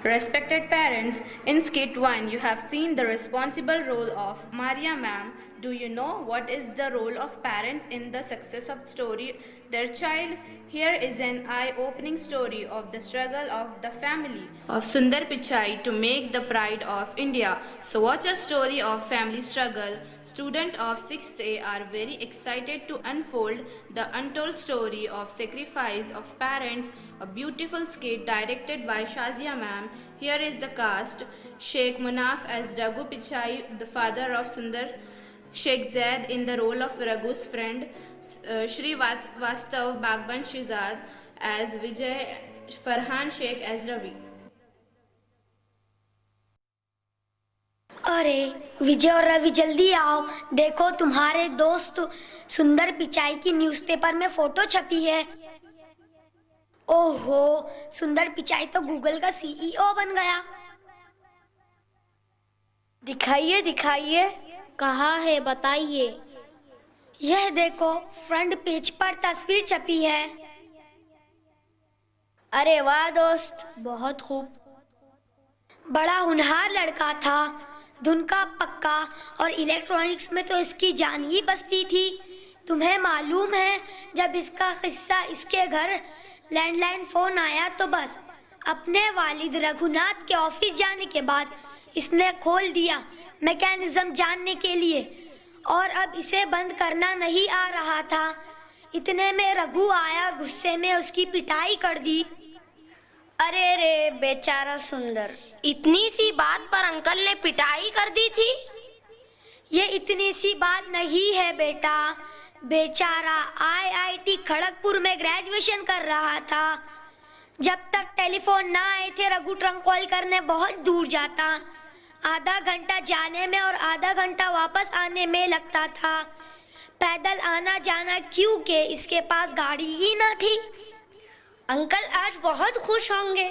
Respected parents, in skit 1 you have seen the responsible role of Maria ma'am. Do you know what is the role of parents in the success of story their child? Here is an eye-opening story of the struggle of the family of Sundar Pichai to make the pride of India. So watch a story of family struggle. Students of 6th A are very excited to unfold the untold story of sacrifice of parents, a beautiful skit directed by Shazia ma'am. Here is the cast. Sheikh Munaf as Raghu Pichai, the father of Sundar. Sheikh Zaid in the role of Raghu's friend. Shri Vastav Bagban Shizad as Vijay. Farhan Sheikh as Ravi. अरे विजय और रवि जल्दी आओ, देखो तुम्हारे दोस्त सुंदर पिचाई की newspaper में फोटो छपी है। ओहो, सुंदर पिचाई तो गूगल का सीईओ बन गया। दिखाइए दिखाइए, कहाँ है बताइए। यह देखो, फ्रंट पेज पर तस्वीर छपी है। अरे वाह दोस्त, बहुत खूब। बड़ा होनहार लड़का था, धुन का पक्का, और इलेक्ट्रॉनिक्स में तो इसकी जान ही बसती थी। तुम्हें मालूम है, जब इसका किस्सा इसके घर लैंडलाइन फोन आया तो बस अपने वालिद रघुनाथ के ऑफिस जाने के बाद इसने खोल दिया मैकेनिज्म जानने के लिए, और अब इसे बंद करना नहीं आ रहा था। इतने में रघु आया और गुस्से में उसकी पिटाई कर दी। अरे रे बेचारा सुंदर, इतनी सी बात पर अंकल ने पिटाई कर दी थी। ये इतनी सी बात नहीं है बेटा, बेचारा आईआईटी खड़गपुर में ग्रेजुएशन कर रहा था। जब तक टेलीफोन ना आए थे रघु ट्रंक कॉल करने बहुत दूर जाता, आधा घंटा जाने में और आधा घंटा वापस आने में लगता था। पैदल आना जाना क्योंकि इसके पास गाड़ी ही ना थी। अंकल आज बहुत खुश होंगे।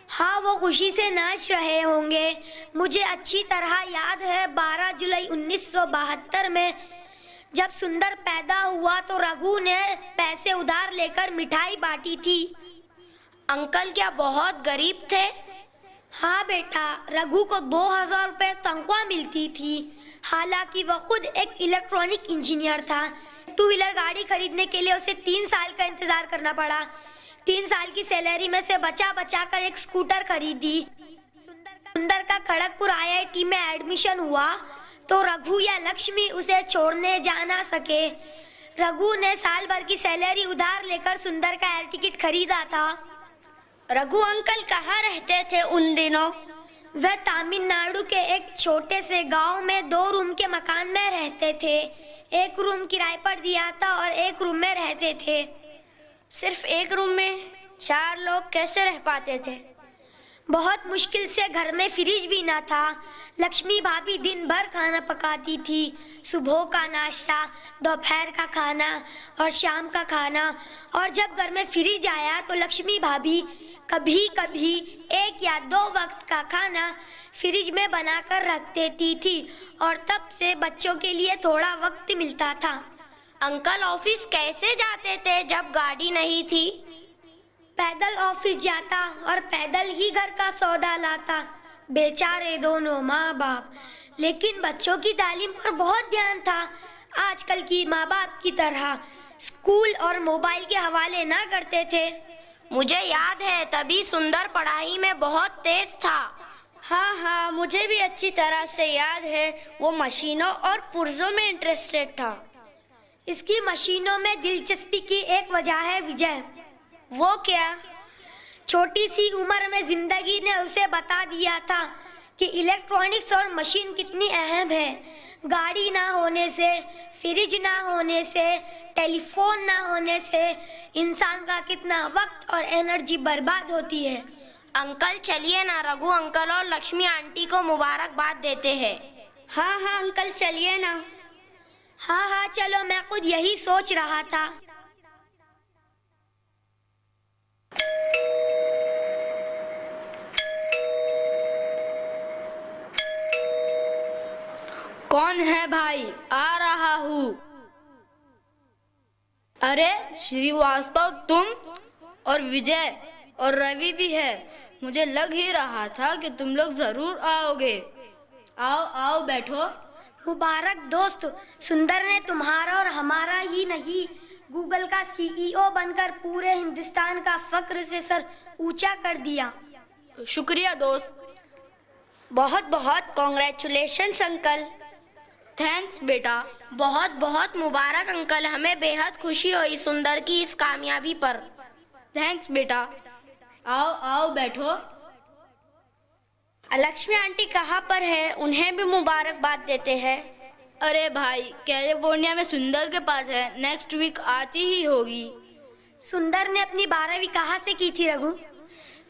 हाँ, वो खुशी से नाच रहे होंगे। मुझे अच्छी तरह याद है 12 जुलाई 1972 में जब सुंदर पैदा हुआ तो रघु ने पैसे उधार लेकर मिठाई बांटी थी। अंकल क्या बहुत गरीब थे? हाँ बेटा, रघु को 2000 रुपए तनख्वाह मिलती थी। हालांकि वह खुद एक इलेक्ट्रॉनिक इंजीनियर था। 2 व्हीलर गाड़ी खरीदने के लिए उसे 3 साल का इंतजार करना पड़ा। 3 साल की सैलरी में से बचा बचा कर एक स्कूटर खरीदी। सुंदर का खड़गपुर आईआईटी में एडमिशन हुआ तो रघु या लक्ष्मी उसे छोड़ने जा ना सके। रघु ने साल भर की सैलरी उधार लेकर सुंदर का एयर टिकट खरीदा था। रघु अंकल कहाँ रहते थे उन दिनों? वह तमिलनाडु के एक छोटे से गांव में 2 रूम के मकान में रहते थे। एक रूम किराए पर दिया था और एक रूम में रहते थे। सिर्फ एक रूम में 4 लोग कैसे रह पाते थे? बहुत मुश्किल से, घर में फ्रिज भी ना था। लक्ष्मी भाभी दिन भर खाना पकाती थी, सुबह का नाश्ता, दोपहर का खाना और शाम का खाना। और जब घर में फ्रिज आया तो लक्ष्मी भाभी कभी कभी 1 या 2 वक्त का खाना फ्रिज में बनाकर रख देती थी, और तब से बच्चों के लिए थोड़ा वक्त मिलता था। अंकल ऑफिस कैसे जाते थे जब गाड़ी नहीं थी? पैदल ऑफिस जाता और पैदल ही घर का सौदा लाता। बेचारे दोनों माँ बाप, लेकिन बच्चों की तालीम पर बहुत ध्यान था। आजकल की माँ बाप की तरह स्कूल और मोबाइल के हवाले ना करते थे। मुझे याद है तभी सुंदर पढ़ाई में बहुत तेज था। हाँ, मुझे भी अच्छी तरह से याद है। वो मशीनों और पुर्जों में इंटरेस्टेड था। इसकी मशीनों में दिलचस्पी की एक वजह है विजय। वो क्या? छोटी सी उम्र में जिंदगी ने उसे बता दिया था कि इलेक्ट्रॉनिक्स और मशीन कितनी अहम है। गाड़ी ना होने से, फ्रिज ना होने से, टेलीफोन ना होने से इंसान का कितना वक्त और एनर्जी बर्बाद होती है। अंकल चलिए ना, रघु अंकल और लक्ष्मी आंटी को मुबारकबाद देते हैं। हाँ अंकल चलिए ना। हाँ चलो, मैं खुद यही सोच रहा था। कौन है भाई? आ रहा हूँ। अरे श्रीवास्तव, तुम और विजय और रवि भी है। मुझे लग ही रहा था कि तुम लोग जरूर आओगे। आओ आओ बैठो। मुबारक दोस्त, सुंदर ने तुम्हारा और हमारा ही नहीं, गूगल का सीईओ बनकर पूरे हिंदुस्तान का फक्र से सर ऊंचा कर दिया। शुक्रिया दोस्त। बहुत बहुत कॉन्ग्रेचुलेशंस अंकल। थैंक्स बेटा। बहुत बहुत मुबारक अंकल, हमें बेहद खुशी हुई सुंदर की इस कामयाबी पर। थैंक्स बेटा। आओ आओ बैठो। लक्ष्मी आंटी कहाँ पर है? उन्हें भी मुबारकबाद देते हैं। अरे भाई, कैलिफोर्निया में सुंदर के पास है, नेक्स्ट वीक आती ही होगी। सुंदर ने अपनी 12वीं कहाँ से की थी रघु?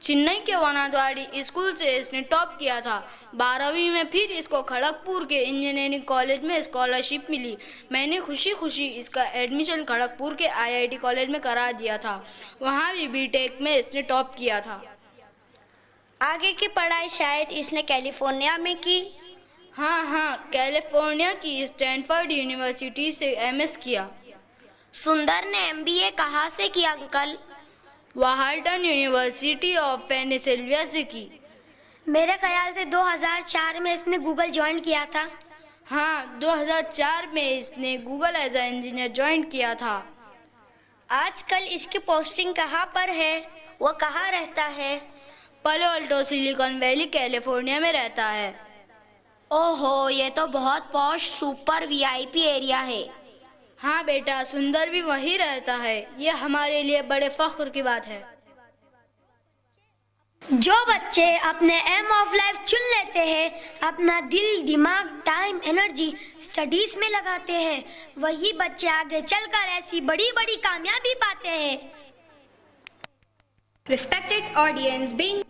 चेन्नई के वनाद्वारी स्कूल से इसने टॉप किया था। 12वीं में फिर इसको खड़गपुर के इंजीनियरिंग कॉलेज में स्कॉलरशिप मिली। मैंने खुशी खुशी इसका एडमिशन खड़गपुर के आईआईटी कॉलेज में करा दिया था। वहाँ भी बीटेक में इसने टॉप किया था। आगे की पढ़ाई शायद इसने कैलिफोर्निया में की। हाँ, कैलिफोर्निया की स्टैनफोर्ड यूनिवर्सिटी से एमएस किया। सुंदर ने एमबीए कहाँ से किया अंकल? वाहर्टन यूनिवर्सिटी ऑफ पेनिसिल्विया से की। मेरे ख्याल से 2004 में इसने गूगल ज्वाइन किया था। हाँ, 2004 में इसने Google as a engineer join किया था। आजकल इसकी पोस्टिंग कहाँ पर है? वो कहाँ रहता है? पालो अल्टो सिलिकॉन वैली कैलिफोर्निया में रहता है। ओहो, ये तो बहुत पॉश सुपर वीआईपी एरिया है। हाँ बेटा, सुंदर भी वहीं रहता है। ये हमारे लिए बड़े फख्र की बात है। जो बच्चे अपने एम ऑफ लाइफ चुन लेते हैं, अपना दिल, दिमाग, टाइम, एनर्जी स्टडीज में लगाते हैं, वही बच्चे आगे चलकर ऐसी बड़ी बड़ी कामयाबी पाते हैं। Respected audience, being